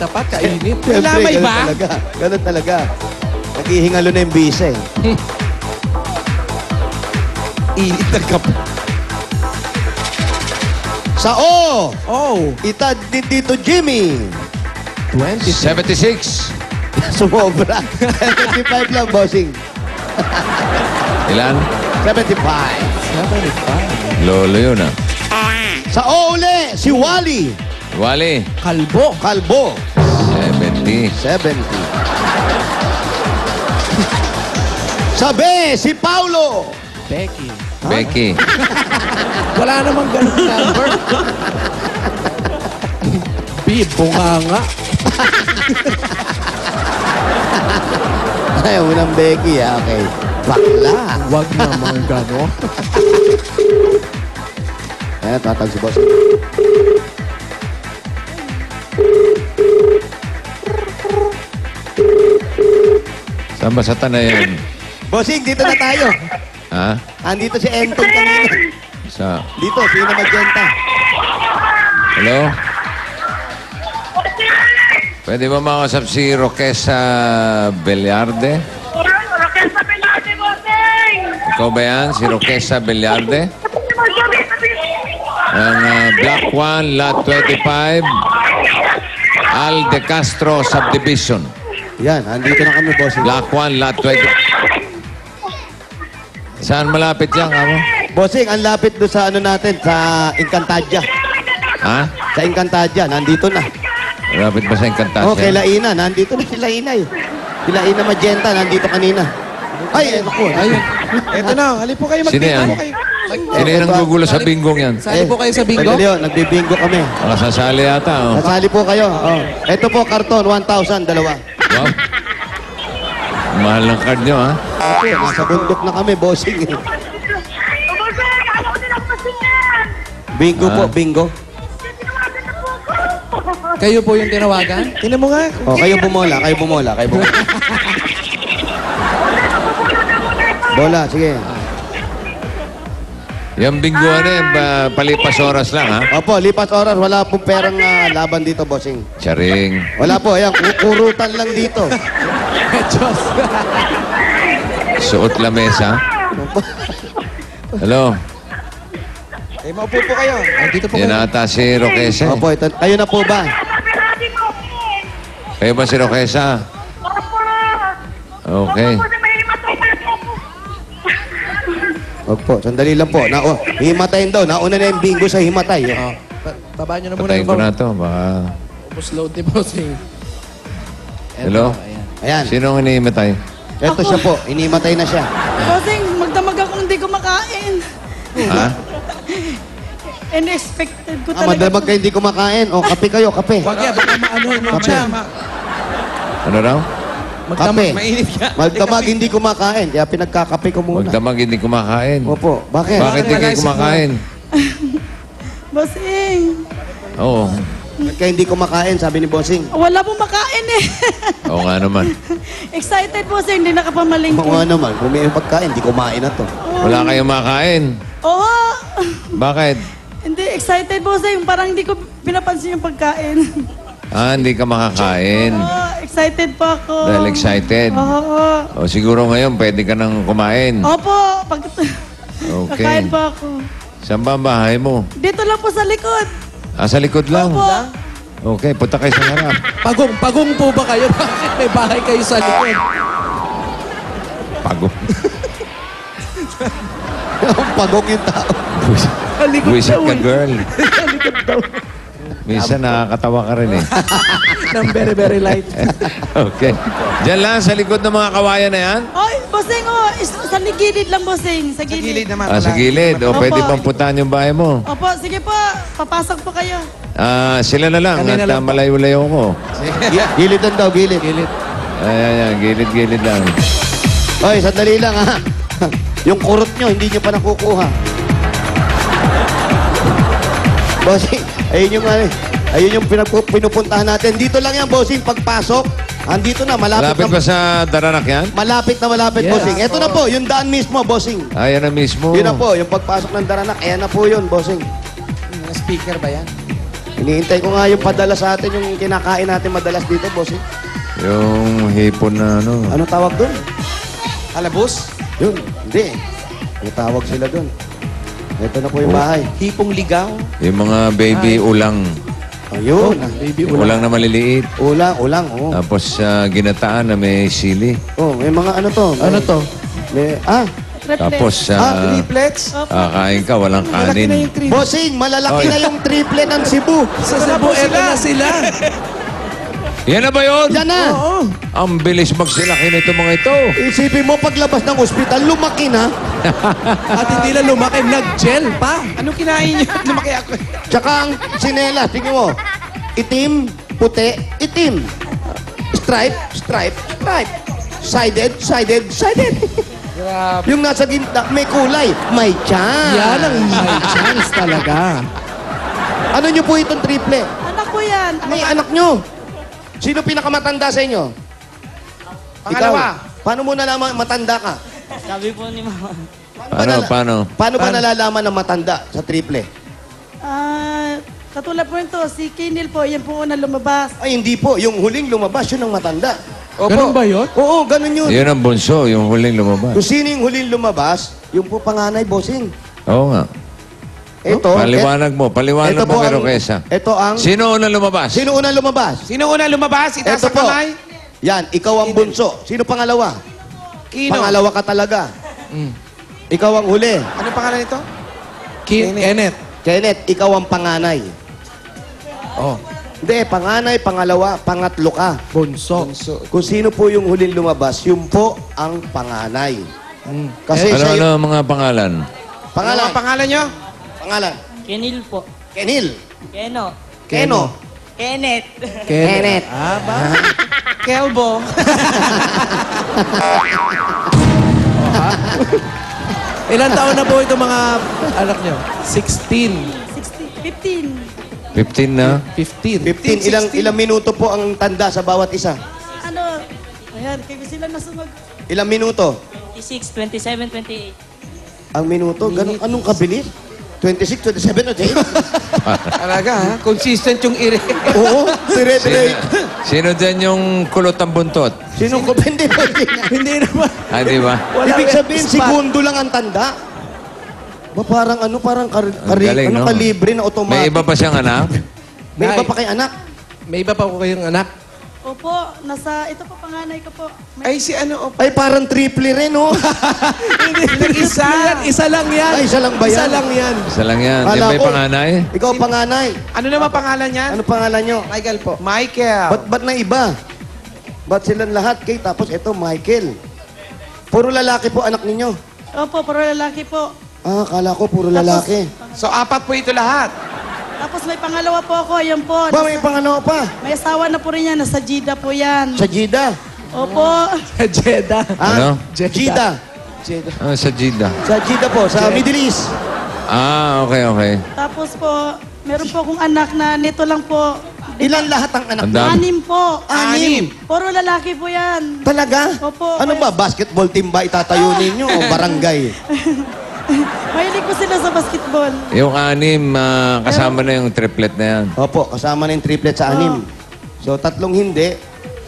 tapat, kainit. Siyempre, Lamay ganun ba? Talaga. Ganun talaga. Naghihingalo na yung bisa eh. Init ng kape. Sa O, Oh, itad ni Tito Jimmy. 26. 76. Sumobra. 75 lang, bossing. Ilan? 75. 75. Lolo yun ah. Sa O uli, si Wally. Wally. Kalbo. Kalbo. 70. 70. Sa B, si Paulo. Becky. Becky. Wala namang ganun number. B, bunganga. Ayaw mo ng Becky, ah. Okay. Bakla. Wag naman gano'n. Ayan, tatag si boss. Saan ba sa Tanayan? Bossing, dito na tayo. Ha? Andito si Enton kanina. Sa... Dito, Pina Magenta. Hello? Pwede ba makausap si Roquesa Bellarde? Roquesa Bellarde, bossing! Ikaw ba yan? Si Roquesa Bellarde? Ang Black One, Lot 25, Al De Castro Subdivision. Yan, andito na kami, bossing. Black One, Lot 20. Saan malapit yan, kamo? Bossing, ang lapit doon sa ano natin, sa Encantadia. Ha? Sa Encantadia, nandito na. Malapit ba sa Encantadia? Oh, kay Laina, nandito na si Laina eh. Si Laina Magenta, nandito kanina. Ay, ako. Ayun. Eto na, halip po kayo. Sino Magkita yan? po kayo. Sino yung gugulo sa binggong yan? Sali po kayo sa bingo? Sandali, oh, nagbibingo kami. Nakasasali yata, oh. Nasali po kayo. Oh. Ito po, karton, 1,000, dalawa. Wow. Mahal ng card nyo, ha? Opo, nasa bundok na kami, bossing. Bossing, ayaw ko nilang masingan! Bingo po, Ah. bingo. Tinawagan na po ako! Kayo po yung tinawagan? Tingnan mo nga. Oh, kayo bumola, kayo bumola, kayo bumola. Bola, sige. Yung bingo, ano yan, palipas oras lang, ha? Opo, lipas oras, wala pong perang laban dito, bossing. Charing. Wala po, ayan, kukurutan lang dito. Diyos. Suot lamesa. Hello? Eh, maupo po kayo. Ay, dito po Yan kayo. ata si Roquesa. Opo, ito, kayo na po ba? Bellarde, bossing! Kayo ba si Roquesa? Opo! Okay. Opo, may matay na po! Opo, sandali lang po. Himatayin daw. Nauna na yung bingo sa himatay. Oh. Tabaan nyo na muna. Patayin ko na to. Baka... Ubus load ni bossing. Eto, Hello? ayan. Ayan, Sino ang iniimatay? ito siya po. Inimatay na siya. Bossing, magdamag akong hindi ko makain. Ha? Unexpected ko Ah, talaga. madamag kayo hindi kumakain. O, kape kayo, kape. Wag yan, baka maano, Kape. Ano raw? Kape. Mainit ka. Magdamag hindi kumakain. Kaya pinagkakape ko muna. Magdamag hindi kumakain. Opo, bakit? Bakit hindi kayo kumakain? Bossing, Oo. Kaya hindi kumakain, sabi ni Bossing. wala pong makain eh. Oo nga naman. Excited bossing, hindi nakapamalingki. Oo nga naman, kung may pagkain, hindi kumain na to. Wala kayong makain. Oo. Bakit? Hindi, excited bossing. Parang hindi ko pinapansin yung pagkain. Ah, hindi ka makakain. Oo, excited pa ako. Dahil excited. Oo. O siguro ngayon pwede ka nang kumain. Opo, pag... Okay. Kakain pa ako. Saan ba ang bahay mo? Dito lang po sa likod. Ah, sa likod lang. Opo. Okay, punta kayo sa harap. Pagong po ba kayo? Bakit may bahay kayo sa likod? Pagod. Pagong yung tao. Sa likod Wisit daw ka, eh. girl. Sa likod daw. Minsan nakakatawa ka rin eh. Ng very, very light. Okay. Diyan lang, sa likod ng mga kawayan na yan. Ay, bossing, sa gilid lang, bossing. Sa gilid. naman. Ah, sa gilid. O, Opo. pwede pang puntahan yung bahay mo. Opo, sige po. Papasok po kayo. Ah, sila na lang. Kami na At lang po. malayo-layo ko. Gilid lang daw, gilid. Gilid. Ayan, gilid-gilid lang. Oy, sandali lang ha. Yung kurot nyo, hindi nyo pa nakukuha. Bossing, ayun yung ayun yung pinupuntahan natin. Dito lang yan, bossing, pagpasok. Andito na, malapit Malapit na. ba sa Daranak yan? Malapit na malapit, Yes. bossing. Ito na po, yung daan mismo, bossing. Ayan na mismo. Yun na po, yung pagpasok ng Daranak, ayan na po yun, bossing. Mga speaker ba yan? Iniintay ko nga yung padala sa atin, yung kinakain natin madalas dito, bossing. Yung hipon na ano. Ano tawag doon? Alabos? Yun, hindi. May tawag sila doon. Ito na po yung bahay. Hipong ligaw? Yung mga baby ulang. Ayun. Baby Ulang na maliliit. Ulang, oh. Tapos ginataan na may sili. Oh, may mga ano to? Ano to? May, Triplets. Tapos Triplets? kain ka, walang Malaki na kanin. yung triplets. bossing, malalaki Oy. na yung triple ng Cebu. Sa Cebu, eto na sila. Yan na ba yun? Yan na. Oo. Ang bilis magsilaki nito mga ito. Isipin mo, paglabas ng ospital, lumaki na. At hindi lang lumaki, nag-gel pa. Anong kinain niyo? Lumaki ako. Tsaka ang sinela, tingnan mo. Itim, puti, itim. Stripe, stripe, stripe. Sided, sided, sided. Grabe. Yung nasa gitna, may kulay, may chance. Yan ang may chance talaga. Ano nyo po itong triple? Anak ko yan. May anak nyo. Sino pinakamatanda sa inyo? Pangalawa. Ikaw. Paano mo nalaman matanda ka? Sabi po ni mama. Paano? Paano ba nalalaman na matanda sa triple? Katulad po ito, si Kinil po, yan po una lumabas. Ay, hindi po. Yung huling lumabas, yun ang matanda. Ganun ba yun? Oo, ganun yun. Yun ang bunso, yung huling lumabas. Kung sino yung huling lumabas, yung po panganay, bossing. Oo nga. Ito. Paliwanag mo, paliwanag ito mo po kay ang- Roquesa. Ito ang... Sino una lumabas? Sino unang lumabas? Sino una lumabas? Itaas Ito ang po. kamay. Yan, ikaw ang bunso. Sino pangalawa? Kino. Pangalawa ka talaga. Ikaw ang huli. Anong pangalan nito? Kenneth. Kenneth, ikaw ang panganay. Oh, Hindi, panganay, pangalawa, pangatlo ka. bunso. Kung sino po yung huling lumabas, yun po ang panganay. Kasi Ano, siya ano yung... ang mga pangalan? Ano Pangalan. ang pangalan niyo? Pangalan. Kinil po. Kenil. Keno. Keno. Kenneth. Kenneth. Ah, ba? Kelbo. Ilan taon na po ito mga anak nyo? 16. 15. 15 na? 15. 15. Ilang minuto po ang tanda sa bawat isa? Ano? Ayan, kayo sila nasumag. Ilang minuto? 26, 27, 28. Ang minuto? Ganun, anong kabilis? 26, 27, 28? Talaga, ha? Consistent yung ire. Oo, dire-dire. Sino dyan yung kulot ang buntot? Sino ko? Hindi ba? Hindi naman. Ah, di ba? Ibig sabihin, spot. segundo lang ang tanda. Ba, parang ano, parang galing, no? kalibre na automatic. May iba pa siyang anak? May iba pa kay anak. May iba pa po kayong anak. Opo, ito po panganay ko po. Ay, si ano? Ay, parang triple rin, oh. Isa. Isa lang yan. Ay, isa lang ba yan? Isa lang yan. Isa lang yan. Yan Kala ba yung ko- panganay? Ikaw panganay. Ano naman pangalan niyan? Ano pangalan nyo? Michael po. Michael. Ba't na iba? Ba't silang lahat, Kay? Tapos ito, Michael. Puro lalaki po anak ninyo. Opo, puro lalaki po. Ah, kala ko puro lalaki. So, apat po ito lahat. Tapos may pangalawa po ako, yan po. Ba, may pangalawa pa. May asawa na po rin yan, nasa Jeddah po yan. Sa Jeddah. Opo. Sa Jeddah. Ano? Jeddah. Ah, sa Jeddah. Sa Jeddah po, sa Middle East. Ah, okay, okay. Tapos po, meron po akong anak na nito lang po. Ilan lahat ang anak Ang mo? dami. 6 po. 6. Puro lalaki po yan. Talaga? Opo. Ano ba, basketball team ba itatayo ninyo o barangay? Mahilig po sila sa basketball. Yung 6, kasama na yung triplet na yan. Opo, kasama na yung triplet sa 6. So, 3 hindi,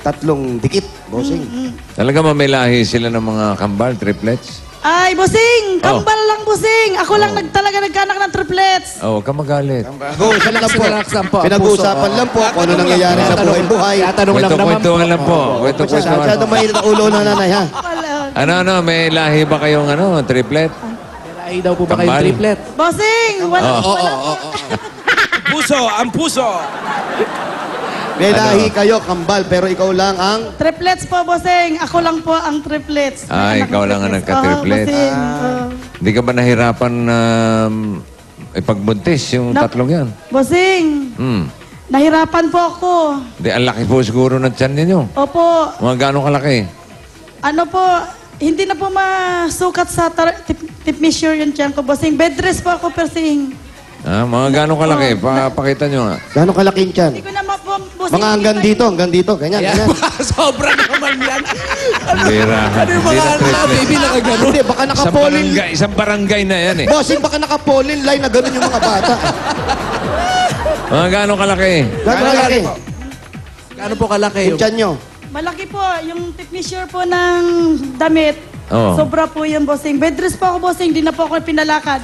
3 dikit, bossing. Talaga mamilahi sila ng mga kambal, triplets? Ay, busing! Kambal lang, busing! Ako lang talaga nagkanak ng triplets. Oh, huwag ka magalit. Pinag-uusapan lang po. Relax lang po. Pinag-uusapan lang po kung ano nangyayari sa buhay-buhay. Tatanong lang naman po. Kwento-kwentuhan lang po. Kwento-kwentuhan. Masyado mainit ang ulo ng nanay, ha? Wala. Ano, may lahi ba kayong triplet? Ay daw po ba kayong Kambal. triplet? Bossing! Wala. Wala. Puso, ang puso. May lahi kayo, kambal, pero ikaw lang ang... Triplets po, bossing. Ako lang po ang triplets. Ah, May anak ikaw ng lang ang triplets. nagka-triplets. Oo, bossing. Oo. Hindi ka ba nahirapan na ipagbuntis yung tatlong yan? Bossing, nahirapan po ako. Di, ang laki po siguro ng tiyan ninyo. Opo, Mga gano'ng kalaki? ano po, hindi na po masukat sa tip measure yung tiyan ko, bossing. Bed rest po ako, persing. Ah, mga gano'ng kalaki? Pakita nyo nga. Gano'ng kalaking tiyan? Hindi ko na po, bossing. Mga hanggang dito, ganyan, ganyan. Sobra naman yan. Bira. Ano yung mga anak na baby na kagano? Hindi, baka nakapolin... Isang barangay na yan eh. Bossing, baka nakapolin line na gano'n yung mga bata. Mga gaano kalaki? Gano'ng kalaki? Gaano po kalaki Yung yung... tiyan nyo. Malaki po, yung tip measure po ng damit. Oo. Sobra po yung bossing. Bed rest po ako, bossing. Di na po ako pinalakad.